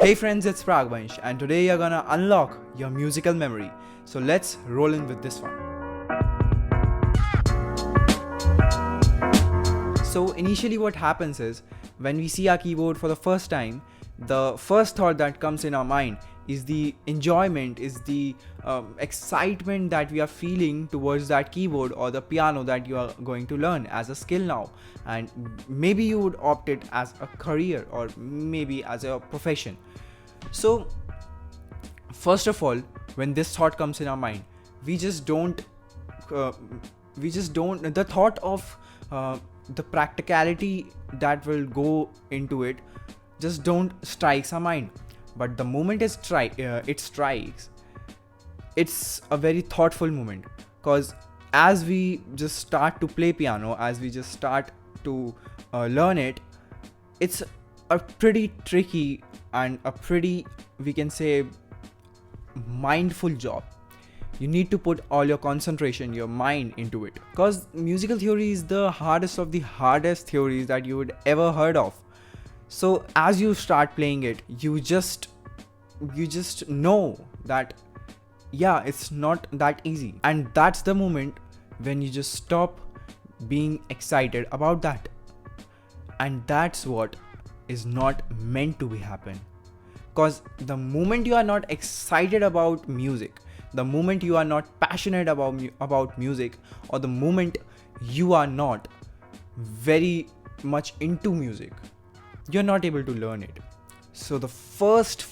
Hey friends, it's Pragvansh and today you're gonna unlock your musical memory. So let's roll in with this one. So initially what happens is, when we see our keyboard for the first time, the first thought that comes in our mind is the enjoyment, is the excitement that we are feeling towards that keyboard or the piano that you are going to learn as a skill now. And maybe you would opt it as a career or maybe as a profession. So first of all, when this thought comes in our mind, we just don't the thought of the practicality that will go into it just don't strikes our mind. But the moment it strikes, it's a very thoughtful moment, because as we just start to play piano, as we just start to learn it, it's a pretty tricky and a pretty, we can say, mindful job. You need to put all your concentration, your mind into it, because musical theory is the hardest of the hardest theories that you would ever heard of. So as you start playing it, you just know that yeah, it's not that easy, and that's the moment when you just stop being excited about that. And that's what is not meant to be happen, because the moment you are not excited about music, the moment you are not passionate about music, or the moment you are not very much into music, you're not able to learn it. So the first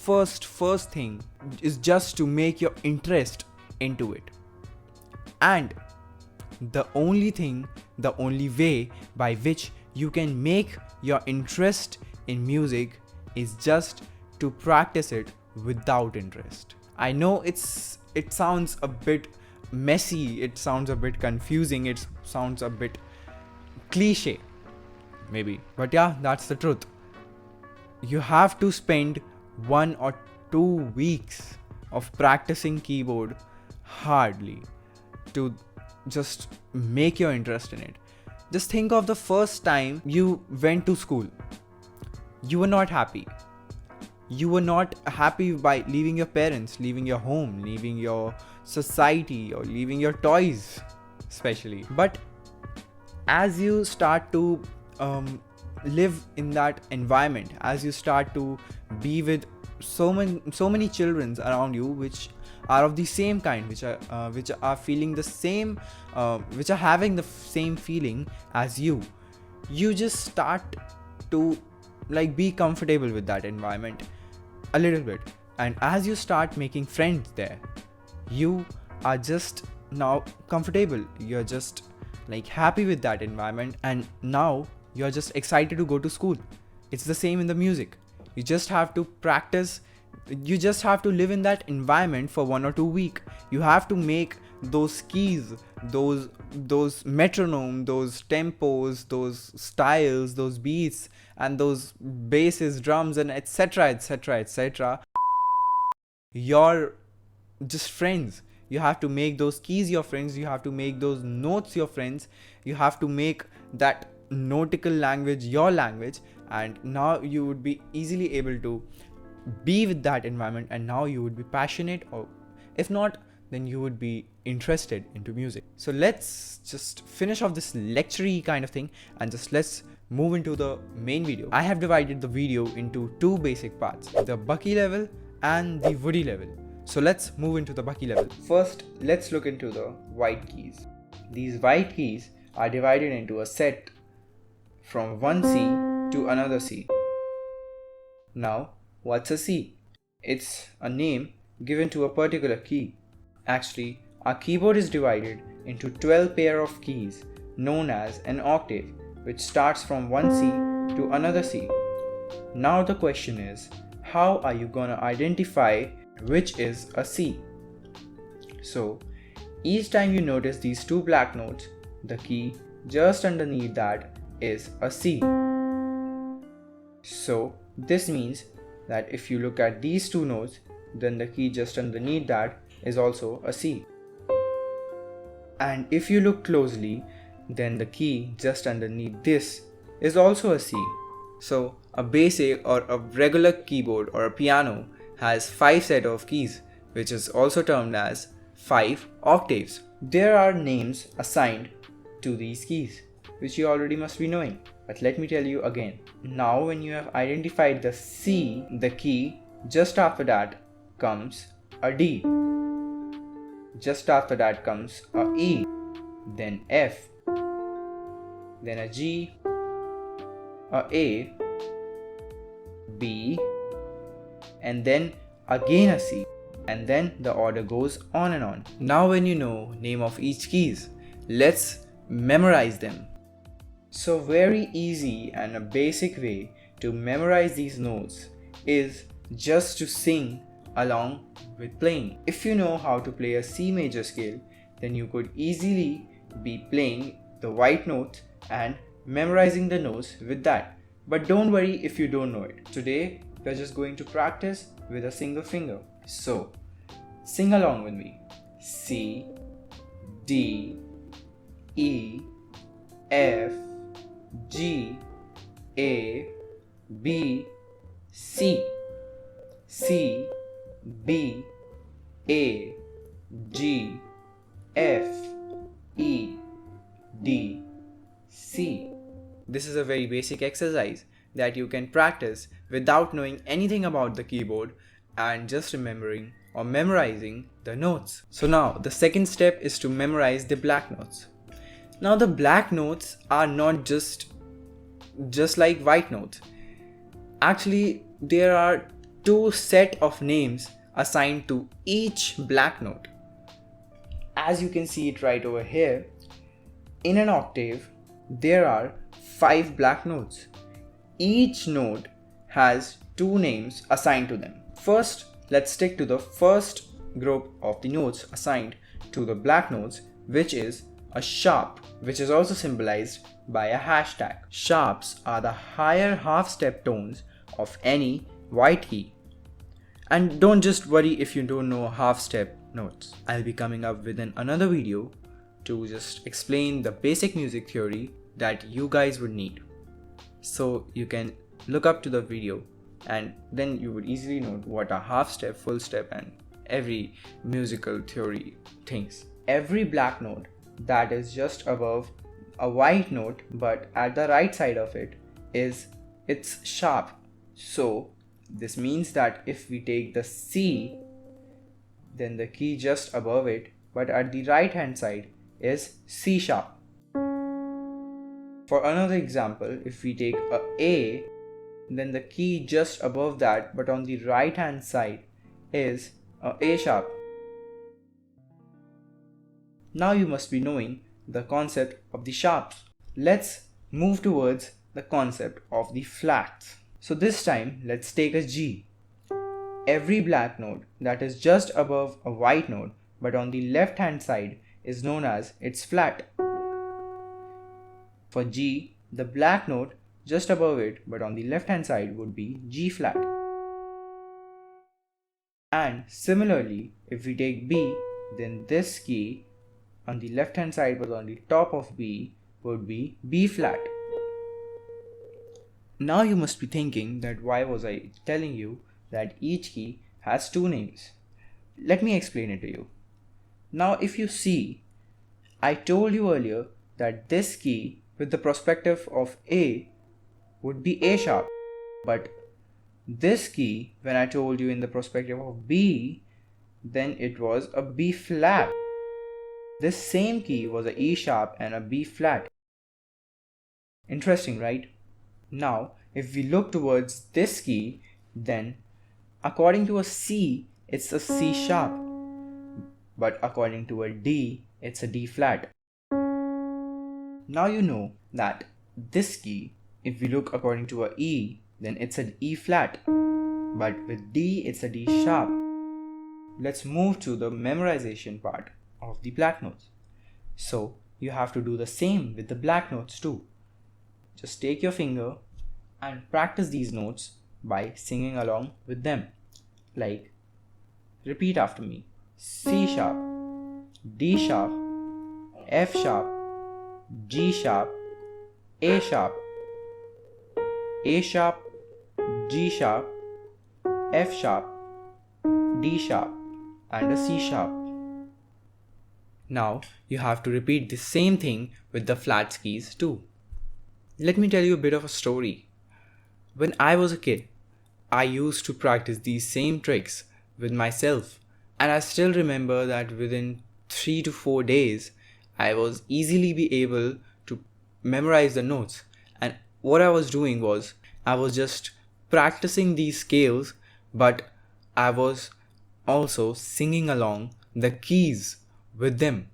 thing is just to make your interest into it. And the only way by which you can make your interest in music is just to practice it without interest. I know it sounds a bit messy, it sounds a bit confusing, it sounds a bit cliche maybe, but yeah, that's the truth. You have to spend 1 or 2 weeks of practicing keyboard hardly to just make your interest in it. Just think of the first time you went to school. You were not happy. You were not happy by leaving your parents, leaving your home, leaving your society, or leaving your toys especially. But as you start to live in that environment, as you start to be with so many children around you which are of the same kind, which are feeling the same, which are having the same feeling as you just start to be comfortable with that environment a little bit. And as you start making friends there, you are just now comfortable, you're just happy with that environment, and now you're just excited to go to school. It's the same in the music. You just have to practice. You just have to live in that environment for 1 or 2 weeks. You have to make those keys, those metronome, those tempos, those styles, those beats, and those basses, drums, and etc. Your just friends. You have to make those keys your friends. You have to make those notes your friends. You have to make that nautical language your language, and now you would be easily able to be with that environment, and now you would be passionate, or if not, then you would be interested into music. So let's just finish off this lecture-y kind of thing and just let's move into the main video. I have divided the video into 2 basic parts, the Bucky level and the Woody level. So let's move into the Bucky level. First, let's look into the white keys. These white keys are divided into a set from one C to another C. Now, what's a C? It's a name given to a particular key. Actually, our keyboard is divided into 12 pair of keys known as an octave, which starts from one C to another C. Now the question is, how are you gonna identify which is a C? So, each time you notice these 2 black notes, the key just underneath that is a C. So this means that if you look at these 2 notes, then the key just underneath that is also a C. And if you look closely, then the key just underneath this is also a C. So a basic or a regular keyboard or a piano has 5 set of keys, which is also termed as 5 octaves. There are names assigned to these keys, which you already must be knowing. But let me tell you again. Now when you have identified the C, the key, just after that comes a D. Just after that comes a E, then F, then a G, a, B, and then again a C, and then the order goes on and on. Now when you know name of each keys, let's memorize them. So very easy and a basic way to memorize these notes is just to sing along with playing. If you know how to play a C major scale, then you could easily be playing the white notes and memorizing the notes with that. But don't worry if you don't know it. Today we're just going to practice with a single finger. So sing along with me. C, D, E, F, G, A, B, C, C, B, A, G, F, E, D, C. This is a very basic exercise that you can practice without knowing anything about the keyboard and just remembering or memorizing the notes. So now the second step is to memorize the black notes. Now the black notes are not just like white notes. Actually, there are 2 set of names assigned to each black note. As you can see it right over here, in an octave, there are 5 black notes. Each note has 2 names assigned to them. First, let's stick to the first group of the notes assigned to the black notes, which is a sharp, which is also symbolized by a hashtag. Sharps are the higher half-step tones of any white key. And don't just worry if you don't know half-step notes. I'll be coming up with another video to just explain the basic music theory that you guys would need. So you can look up to the video and then you would easily know what a half step, full step and every musical theory thinks. Every black note that is just above a white note but at the right side of it it's sharp. So this means that if we take the C, then the key just above it but at the right hand side is C sharp. For another example, if we take A, then the key just above that but on the right hand side is A sharp. Now you must be knowing the concept of the sharps. Let's move towards the concept of the flats. So this time let's take a G. Every black note that is just above a white note but on the left hand side is known as its flat. For G, the black note just above it but on the left hand side would be G flat. And similarly, if we take B, then this key on the left hand side but on the top of B would be B flat. Now you must be thinking that why was I telling you that each key has 2 names? Let me explain it to you. Now if you see, I told you earlier that this key with the perspective of A would be A sharp, but this key when I told you in the perspective of B, then it was a B flat. This same key was a E sharp and a B flat. Interesting, right? Now if we look towards this key, then according to a C it's a C sharp, but according to a D it's a D flat. Now you know that this key, if we look according to a E, then it's an E flat, but with D it's a D sharp. Let's move to the memorization part of the black notes. So you have to do the same with the black notes too. Just take your finger and practice these notes by singing along with them. Like, repeat after me. C sharp, D sharp, F sharp, G sharp, A sharp, A sharp, G sharp, F sharp, D sharp, and a C sharp. Now you have to repeat the same thing with the flat keys too. Let me tell you a bit of a story. When I was a kid, I used to practice these same tricks with myself, and I still remember that within 3 to 4 days, I was easily be able to memorize the notes. And what I was doing was, I was just practicing these scales, but I was also singing along the keys with them.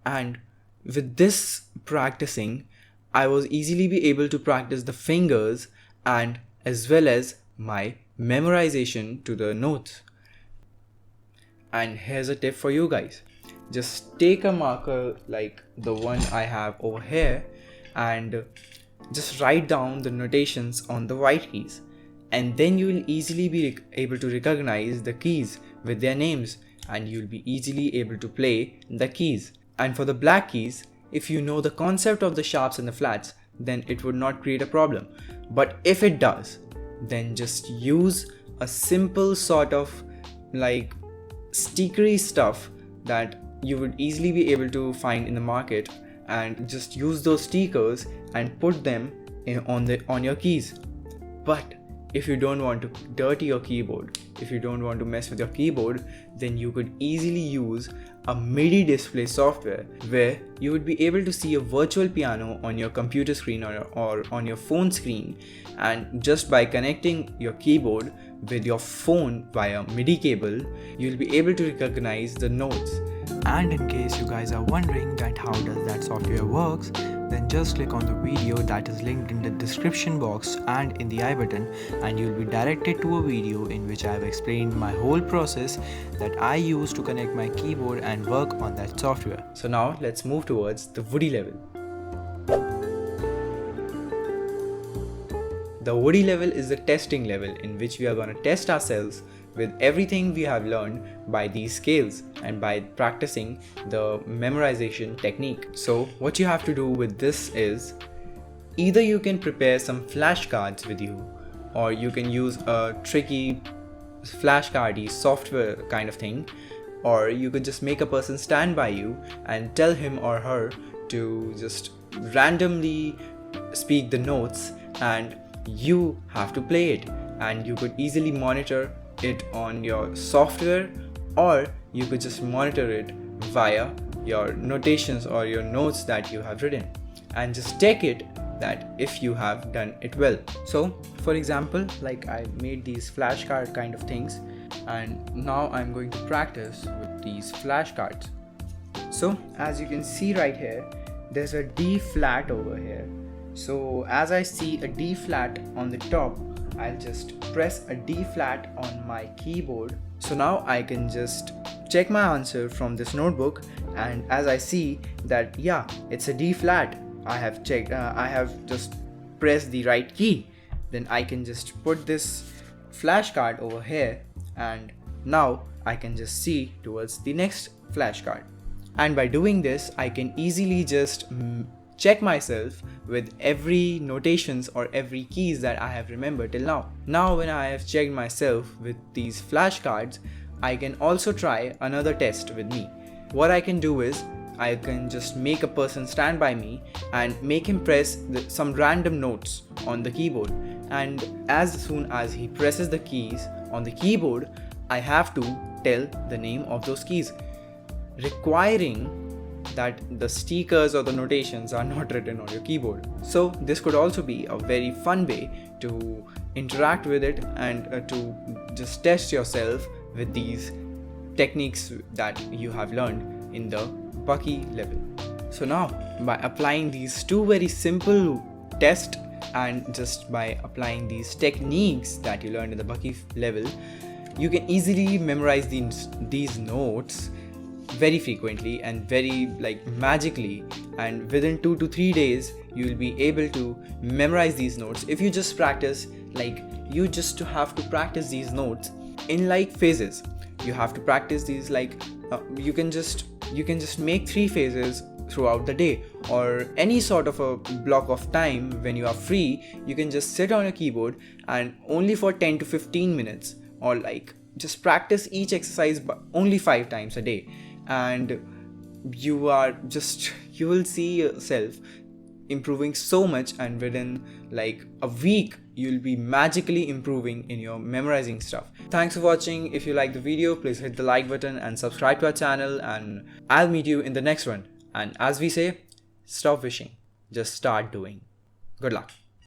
And with this practicing, I was easily be able to practice the fingers and as well as my memorization to the notes. And here's a tip for you guys. Just take a marker like the one I have over here and just write down the notations on the white keys, and then you will easily be able to recognize the keys with their names, and you'll be easily able to play the keys. And for the black keys, if you know the concept of the sharps and the flats, then it would not create a problem. But if it does, then just use a simple sort of like stickery stuff that you would easily be able to find in the market, and just use those stickers and put them on your keys. But if you don't want to dirty your keyboard, if you don't want to mess with your keyboard, then you could easily use a MIDI display software where you would be able to see a virtual piano on your computer screen or on your phone screen, and just by connecting your keyboard with your phone via MIDI cable, you'll be able to recognize the notes. And in case you guys are wondering that how does that software works, then just click on the video that is linked in the description box and in the I button, and you'll be directed to a video in which I have explained my whole process that I use to connect my keyboard and work on that software. So now let's move towards the woody level. The woody level is the testing level in which we are going to test ourselves with everything we have learned by these scales and by practicing the memorization technique. So what you have to do with this is, either you can prepare some flashcards with you, or you can use a tricky flashcardy software kind of thing, or you could just make a person stand by you and tell him or her to just randomly speak the notes, and you have to play it, and you could easily monitor it on your software, or you could just monitor it via your notations or your notes that you have written, and just check it that if you have done it well. So for example, like I made these flashcard kind of things, and now I'm going to practice with these flashcards. So as you can see right here, there's a D flat over here. So as I see a D flat on the top, I'll just press a D flat on my keyboard. So now I can just check my answer from this notebook, and as I see that yeah, it's a D flat, I have checked, I have just pressed the right key, then I can just put this flashcard over here, and now I can just see towards the next flashcard. And by doing this, I can easily just check myself with every notations or every keys that I have remembered till now. Now when I have checked myself with these flashcards, I can also try another test with me. What I can do is, I can just make a person stand by me and make him press some random notes on the keyboard, and as soon as he presses the keys on the keyboard, I have to tell the name of those keys, requiring that the stickers or the notations are not written on your keyboard. So this could also be a very fun way to interact with it and to just test yourself with these techniques that you have learned in the Bucky level. So now by applying these two very simple tests, and just by applying these techniques that you learned in the Bucky level, you can easily memorize these notes very frequently and very magically, and within 2 to 3 days you will be able to memorize these notes if you just practice. You just have to practice these notes in phases. You have to practice these you can just make 3 phases throughout the day, or any sort of a block of time when you are free. You can just sit on a keyboard and only for 10 to 15 minutes, or like just practice each exercise only 5 times a day, and you will see yourself improving so much, and within like a week you'll be magically improving in your memorizing stuff. Thanks for watching. If you like the video, please hit the like button and subscribe to our channel, and I'll meet you in the next one. And as we say, stop wishing, just start doing. Good luck.